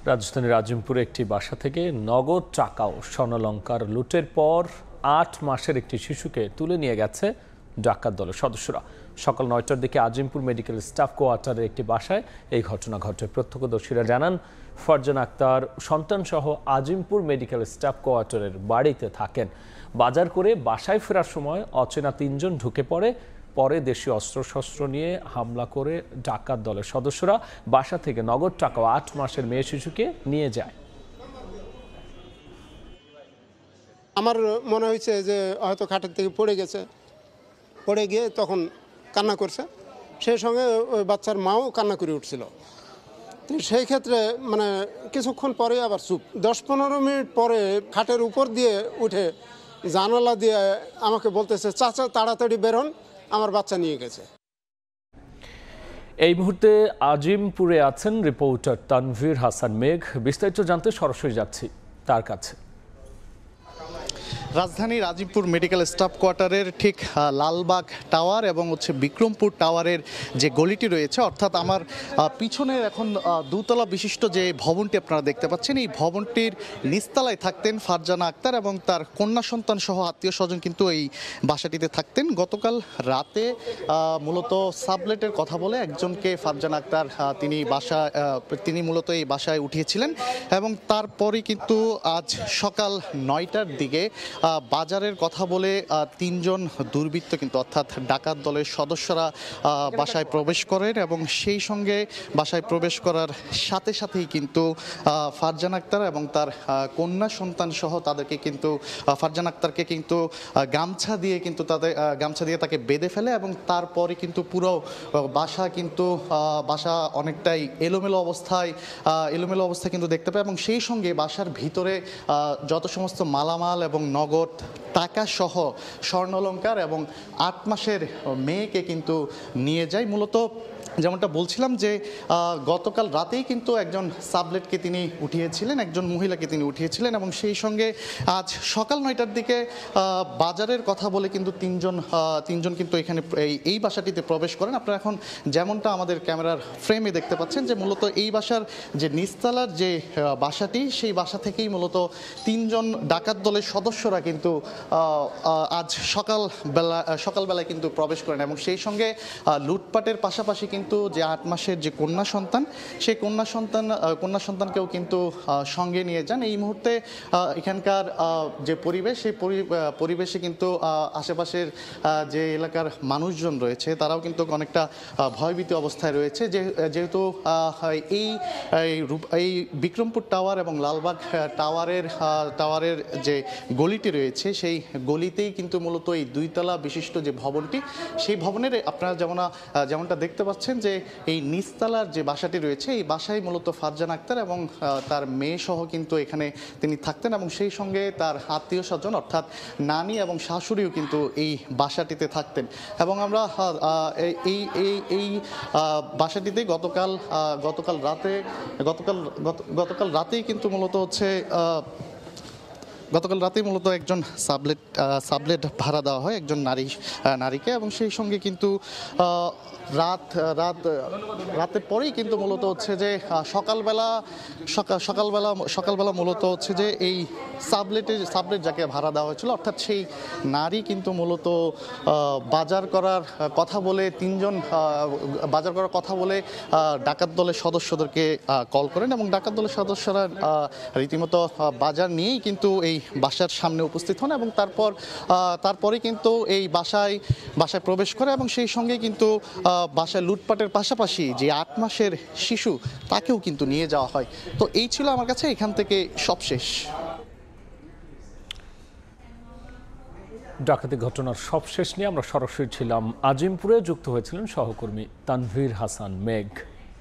রাজধানীর আজিমপুরে একটি বাসা থেকে নগদ টাকা ও স্বর্ণালংকার লুটের পর ৮ মাসের একটি শিশুকে তুলে নিয়ে গেছে ডাকাত দলের সদস্যরা। সকাল ৯টার দিকে আজিমপুর মেডিকেল স্টাফ কোয়ার্টারের একটি বাসায় এই ঘটনা ঘটে। প্রত্যক্ষদর্শীরা জানান, ফারজানা আক্তার সন্তানসহ আজিমপুর মেডিকেল স্টাফ কোয়ার্টারের বাড়িতে থাকেন। বাজার করে বাসায় ফেরার সময় অচেনা ৩ জন ঢুকে পরে দেশীয় অস্ত্রশস্ত্র নিয়ে হামলা করে ডাকাত দলের সদস্যরা বাসা থেকে নগদ টাকা ৮ মাসের মেয়ে শিশুকে নিয়ে যায়। আমার মনে হয়েছে যে হয়তো খাটের থেকে পড়ে গেছে, পড়ে গিয়ে তখন কান্না করছে। সেই সঙ্গে ওই বাচ্চার মাও কান্না করে উঠছিল। তো সেই ক্ষেত্রে মানে কিছুক্ষণ পরে আবার চুপ। ১০-১৫ মিনিট পরে খাটের উপর দিয়ে উঠে জানালা দিয়ে আমাকে বলতেছে, চাচা তাড়াতাড়ি বেরোন, আমার বাচ্চা নিয়ে গেছে। এই মুহূর্তে আজিমপুরে আছেন রিপোর্টার তানভীর হাসান মেঘ। বিস্তারিত জানতে সরাসরি যাচ্ছি তার কাছে। রাজধানীর আজিমপুর মেডিকেল স্টাফ কোয়ার্টারের ঠিক লালবাগ টাওয়ার এবং বিক্রমপুর টাওয়ারের যে গলিটি রয়েছে, অর্থাৎ আমার পিছনের এখন দুতলা বিশিষ্ট যে ভবনটি আপনারা দেখতে পাচ্ছেন, এই ভবনটির নিচতলায় থাকতেন ফারজানা আক্তার এবং তার কন্যা সন্তান সহ আত্মীয় স্বজন কিন্তু এই বাসাটিতে থাকতেন। গতকাল রাতে মূলত সাবলেটের কথা বলে একজনকে ফারজানা আক্তার তিনি মূলত এই বাসায় উঠিয়েছিলেন এবং তারপরই কিন্তু আজ সকাল ৯টার দিকে বাজারের কথা বলে ৩ জন দুর্বৃত্ত কিন্তু অর্থাৎ ডাকাত দলের সদস্যরা বাসায় প্রবেশ করেন এবং সেই সঙ্গে বাসায় প্রবেশ করার সাথে সাথেই কিন্তু ফারজানা আক্তার এবং তার কন্যা সন্তান সহ তাদেরকে কিন্তু ফারজানা আক্তারকে কিন্তু গামছা দিয়ে তাকে বেঁধে ফেলে এবং তারপরে কিন্তু পুরো বাসা অনেকটাই এলোমেলো অবস্থায় কিন্তু দেখতে পায় এবং সেই সঙ্গে বাসার ভিতরে যত সমস্ত মালামাল এবং নগদ টাকা সহ স্বর্ণালংকার এবং ৮ মাসের মেয়েকে কিন্তু নিয়ে যায়। মূলত যেমনটা বলছিলাম যে গতকাল রাতেই কিন্তু একজন সাবলেটকে তিনি উঠিয়েছিলেন, একজন মহিলাকে তিনি উঠিয়েছিলেন এবং সেই সঙ্গে আজ সকাল ৯টার দিকে বাজারের কথা বলে কিন্তু তিনজন কিন্তু এখানে এই বাসাটিতে প্রবেশ করেন। আপনারা এখন যেমনটা আমাদের ক্যামেরার ফ্রেমে দেখতে পাচ্ছেন যে মূলত এই বাসার যে নিচতলার যে বাসাটি, সেই বাসা থেকেই মূলত ৩ জন ডাকাত দলের সদস্যরা কিন্তু আজ সকালবেলায় কিন্তু প্রবেশ করেন এবং সেই সঙ্গে লুটপাটের পাশাপাশি কিন্তু যে ৮ মাসের যে কন্যা সন্তান, সেই কন্যা সন্তানকেও কিন্তু সঙ্গে নিয়ে যান। এই মুহূর্তে এখানকার যে পরিবেশ, সেই পরিবেশে কিন্তু আশেপাশের যে এলাকার মানুষজন রয়েছে তারাও কিন্তু অনেকটা ভয়ভীত অবস্থায় রয়েছে, যেহেতু এই বিক্রমপুর টাওয়ার এবং লালবাগ টাওয়ারের যে গলিটি রয়েছে, সেই গলিতেই কিন্তু মূলত এই ২ তলা বিশিষ্ট যে ভবনটি, সেই ভবনের আপনারা যেমনটা দেখতে পাচ্ছেন যে এই নিচতলার যে বাসাটি রয়েছে, এই বাসায় মূলত ফারজানা আক্তার এবং তার মেয়ে সহ কিন্তু এখানে তিনি থাকতেন এবং সেই সঙ্গে তার আত্মীয় স্বজন অর্থাৎ নানি এবং শাশুড়িও কিন্তু এই বাসাটিতে থাকতেন এবং আমরা এই বাসাটিতে গতকাল রাতেই কিন্তু গতকাল রাতেই মূলত একজন সাবলেট ভাড়া দেওয়া হয় একজন নারীকে এবং সেই সঙ্গে কিন্তু রাতের পরেই কিন্তু মূলত হচ্ছে যে সকালবেলা মূলত হচ্ছে যে এই সাবলেট যাকে ভাড়া দেওয়া হয়েছিল, অর্থাৎ সেই নারী কিন্তু মূলত বাজার করার কথা বলে ডাকাত দলের সদস্যদেরকে কল করেন এবং ডাকাত দলের সদস্যরা রীতিমতো বাজার নিয়েই কিন্তু এই বাসার সামনে উপস্থিত হন এবং তারপরে কিন্তু এই বাসায় প্রবেশ করে এবং সেই সঙ্গে কিন্তু বাসায় লুটপাটের পাশাপাশি যে ৮ মাসের শিশু তাকেও কিন্তু নিয়ে যাওয়া হয়। তো এই ছিল আমার কাছে এখান থেকে সবশেষ। ডাকাতি ঘটনার সবশেষ নিয়ে আমরা সরাসরি ছিলাম আজিমপুরে। যুক্ত হয়েছিলেন সহকর্মী তানভীর হাসান মেঘ।